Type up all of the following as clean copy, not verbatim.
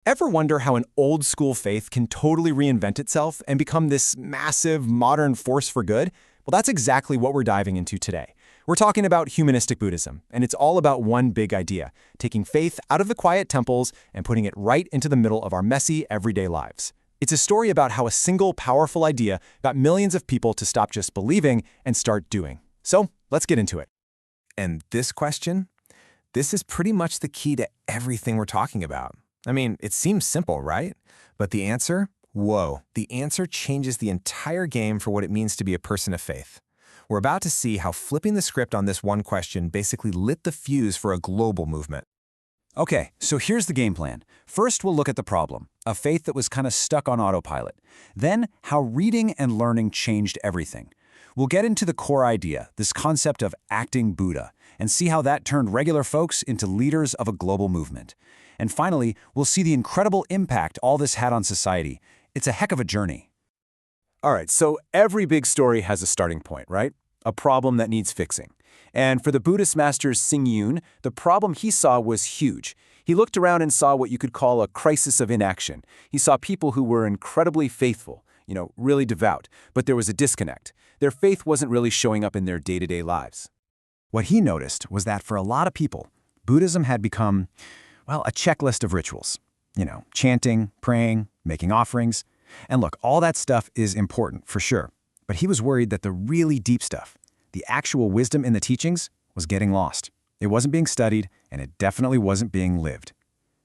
Ever wonder how an old-school faith can totally reinvent itself and become this massive, modern force for good? Well, that's exactly what we're diving into today. We're talking about Humanistic Buddhism, and it's all about one big idea, taking faith out of the quiet temples and putting it right into the middle of our messy, everyday lives. It's a story about how a single, powerful idea got millions of people to stop just believing and start doing. So, let's get into it. And this question? This is pretty much the key to everything we're talking about. I mean, it seems simple, right? But the answer? Whoa. The answer changes the entire game for what it means to be a person of faith. We're about to see how flipping the script on this one question basically lit the fuse for a global movement. Okay, so here's the game plan. First, we'll look at the problem, a faith that was kind of stuck on autopilot. Then, how reading and learning changed everything. We'll get into the core idea, this concept of acting Buddha, and see how that turned regular folks into leaders of a global movement. And finally, we'll see the incredible impact all this had on society. It's a heck of a journey. All right, so every big story has a starting point, right? A problem that needs fixing. And for the Buddhist master Hsing Yun, the problem he saw was huge. He looked around and saw what you could call a crisis of inaction. He saw people who were incredibly faithful, really devout, but there was a disconnect. Their faith wasn't really showing up in their day-to-day lives. What he noticed was that for a lot of people, Buddhism had become, well, a checklist of rituals. Chanting, praying, making offerings. And look, all that stuff is important, for sure. But he was worried that the really deep stuff, the actual wisdom in the teachings, was getting lost. It wasn't being studied, and it definitely wasn't being lived.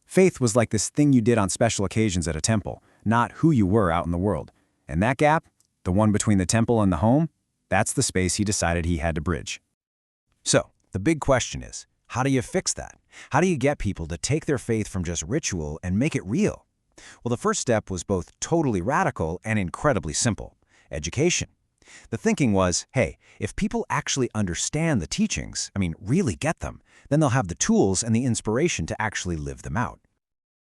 Faith was like this thing you did on special occasions at a temple, not who you were out in the world. And that gap, the one between the temple and the home, that's the space he decided he had to bridge. So, the big question is, how do you fix that? How do you get people to take their faith from just ritual and make it real? Well, the first step was both totally radical and incredibly simple: education. The thinking was, hey, if people actually understand the teachings, really get them, then they'll have the tools and the inspiration to actually live them out.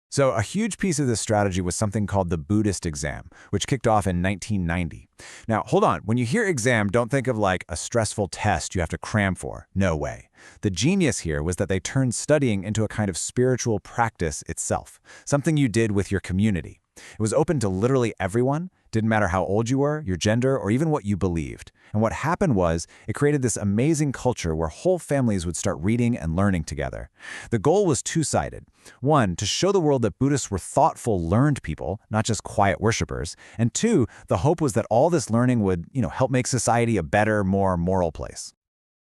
So a huge piece of this strategy was something called the Buddhist exam, which kicked off in 1990. Now, hold on. When you hear exam, don't think of like a stressful test you have to cram for. No way. The genius here was that they turned studying into a kind of spiritual practice itself, something you did with your community. It was open to literally everyone, didn't matter how old you were, your gender, or even what you believed. And what happened was, it created this amazing culture where whole families would start reading and learning together. The goal was two-sided. One, to show the world that Buddhists were thoughtful, learned people, not just quiet worshipers. And two, the hope was that all this learning would, help make society a better, more moral place.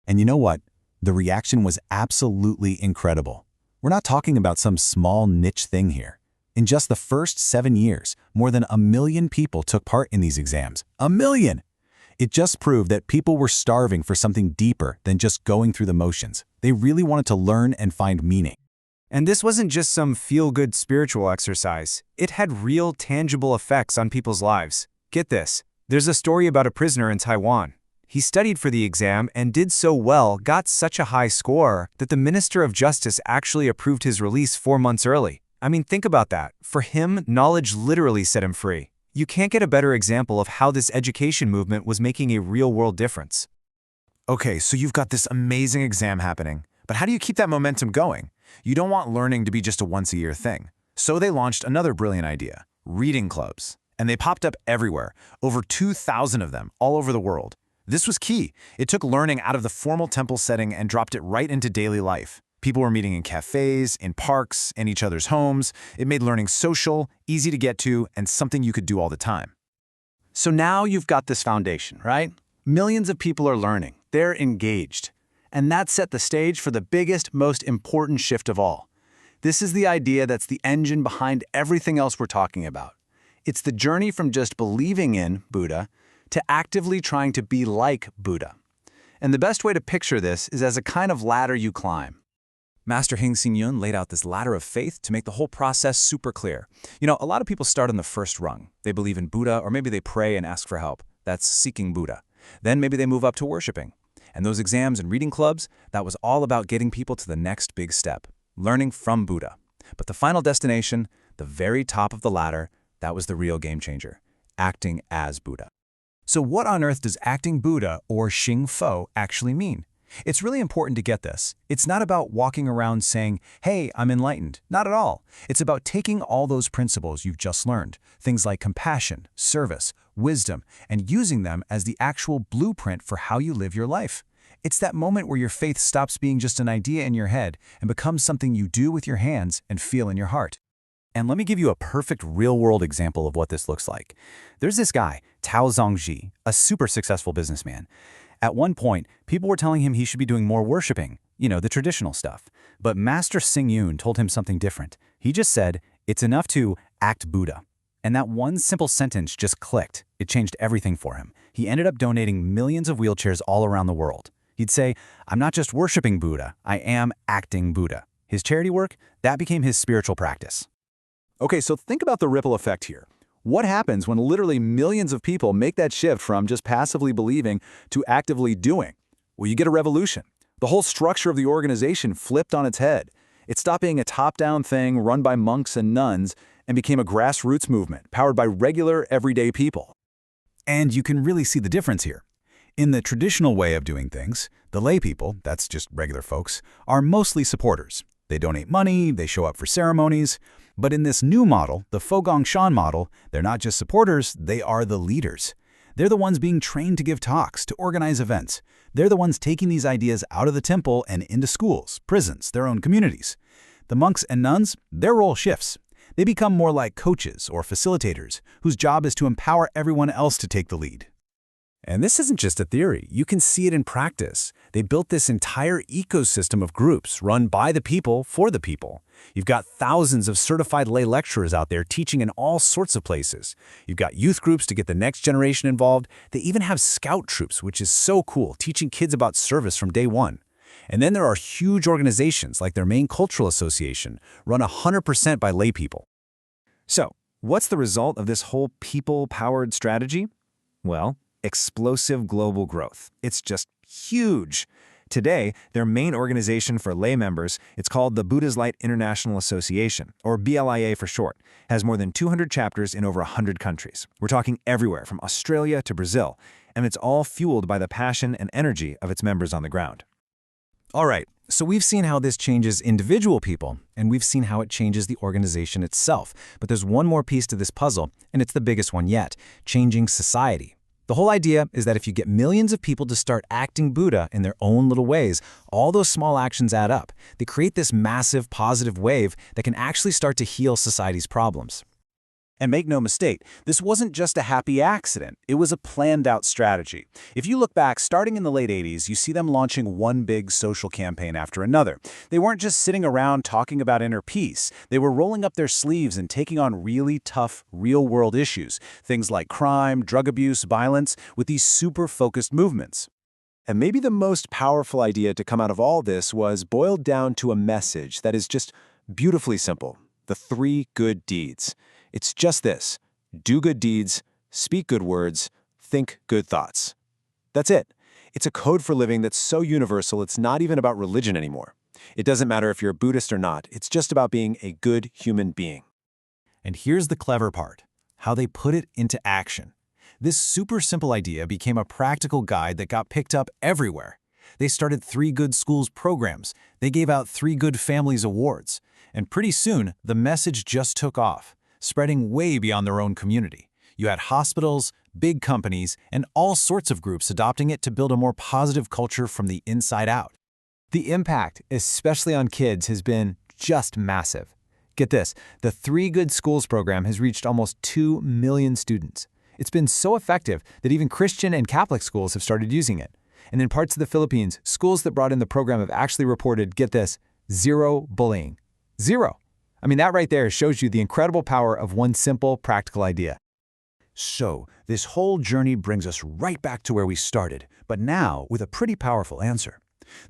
And you know what? The reaction was absolutely incredible. We're not talking about some small niche thing here. In just the first 7 years, more than 1 million people took part in these exams. 1 million! It just proved that people were starving for something deeper than just going through the motions. They really wanted to learn and find meaning. And this wasn't just some feel-good spiritual exercise. It had real, tangible effects on people's lives. Get this. There's a story about a prisoner in Taiwan. He studied for the exam and did so well, got such a high score, that the Minister of Justice actually approved his release 4 months early. Think about that. For him, knowledge literally set him free. You can't get a better example of how this education movement was making a real-world difference. Okay, so you've got this amazing exam happening, but how do you keep that momentum going? You don't want learning to be just a once-a-year thing. So they launched another brilliant idea: reading clubs. And they popped up everywhere, over 2,000 of them, all over the world. This was key. It took learning out of the formal temple setting and dropped it right into daily life. People were meeting in cafes, in parks, in each other's homes. It made learning social, easy to get to, and something you could do all the time. So now you've got this foundation, right? Millions of people are learning. They're engaged. And that set the stage for the biggest, most important shift of all. This is the idea that's the engine behind everything else we're talking about. It's the journey from just believing in Buddha to actively trying to be like Buddha. And the best way to picture this is as a kind of ladder you climb. Master Hsing Yun laid out this ladder of faith to make the whole process super clear. A lot of people start on the first rung. They believe in Buddha, or maybe they pray and ask for help. That's seeking Buddha. Then maybe they move up to worshiping. And those exams and reading clubs, that was all about getting people to the next big step, learning from Buddha. But the final destination, the very top of the ladder, that was the real game changer: acting as Buddha. So what on earth does acting Buddha, or Xing Fo, actually mean? It's really important to get this. It's not about walking around saying, hey, I'm enlightened. Not at all. It's about taking all those principles you've just learned, things like compassion, service, wisdom, and using them as the actual blueprint for how you live your life. It's that moment where your faith stops being just an idea in your head and becomes something you do with your hands and feel in your heart. And let me give you a perfect real-world example of what this looks like. There's this guy, Tao Zongji, a super successful businessman. At one point, people were telling him he should be doing more worshiping, the traditional stuff. But Master Hsing Yun told him something different. He just said, it's enough to act Buddha. And that one simple sentence just clicked. It changed everything for him. He ended up donating millions of wheelchairs all around the world. He'd say, I'm not just worshiping Buddha, I am acting Buddha. His charity work, that became his spiritual practice. Okay, so think about the ripple effect here. What happens when literally millions of people make that shift from just passively believing to actively doing? Well, you get a revolution. The whole structure of the organization flipped on its head. It stopped being a top-down thing run by monks and nuns and became a grassroots movement powered by regular, everyday people. And you can really see the difference here. In the traditional way of doing things, the lay people, that's just regular folks, are mostly supporters. They donate money, they show up for ceremonies. But in this new model, the Fo Guang Shan model, they're not just supporters, they are the leaders. They're the ones being trained to give talks, to organize events. They're the ones taking these ideas out of the temple and into schools, prisons, their own communities. The monks and nuns, their role shifts. They become more like coaches or facilitators, whose job is to empower everyone else to take the lead. And this isn't just a theory. You can see it in practice. They built this entire ecosystem of groups run by the people for the people. You've got thousands of certified lay lecturers out there teaching in all sorts of places. You've got youth groups to get the next generation involved. They even have scout troops, which is so cool, teaching kids about service from day one. And then there are huge organizations like their main cultural association, run 100% by lay people. So, what's the result of this whole people-powered strategy? Well, explosive global growth. It's just huge. Today, their main organization for lay members, it's called the Buddha's Light International Association, or BLIA for short, has more than 200 chapters in over 100 countries. We're talking everywhere from Australia to Brazil, and it's all fueled by the passion and energy of its members on the ground. All right, so we've seen how this changes individual people, and we've seen how it changes the organization itself. But there's one more piece to this puzzle, and it's the biggest one yet, changing society. The whole idea is that if you get millions of people to start acting Buddha in their own little ways, all those small actions add up. They create this massive positive wave that can actually start to heal society's problems. And make no mistake, this wasn't just a happy accident. It was a planned-out strategy. If you look back, starting in the late 80s, you see them launching one big social campaign after another. They weren't just sitting around talking about inner peace. They were rolling up their sleeves and taking on really tough, real-world issues, things like crime, drug abuse, violence, with these super focused movements. And maybe the most powerful idea to come out of all this was boiled down to a message that is just beautifully simple: the 3 good deeds. It's just this: do good deeds, speak good words, think good thoughts. That's it. It's a code for living that's so universal it's not even about religion anymore. It doesn't matter if you're a Buddhist or not, it's just about being a good human being. And here's the clever part: how they put it into action. This super simple idea became a practical guide that got picked up everywhere. They started 3 Good Schools programs. They gave out 3 Good Families awards. And pretty soon, the message just took off, spreading way beyond their own community. You had hospitals, big companies, and all sorts of groups adopting it to build a more positive culture from the inside out. The impact, especially on kids, has been just massive. Get this, the 3 Good Schools program has reached almost 2 million students. It's been so effective that even Christian and Catholic schools have started using it. And in parts of the Philippines, schools that brought in the program have actually reported, get this, 0 bullying. 0. I mean, that right there shows you the incredible power of one simple, practical idea. So, this whole journey brings us right back to where we started, but now with a pretty powerful answer.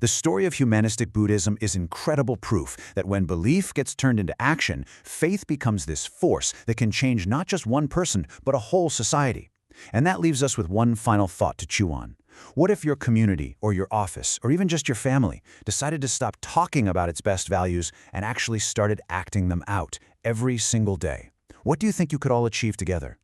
The story of humanistic Buddhism is incredible proof that when belief gets turned into action, faith becomes this force that can change not just one person, but a whole society. And that leaves us with one final thought to chew on. What if your community, or your office, or even just your family, decided to stop talking about its best values and actually started acting them out every single day? What do you think you could all achieve together?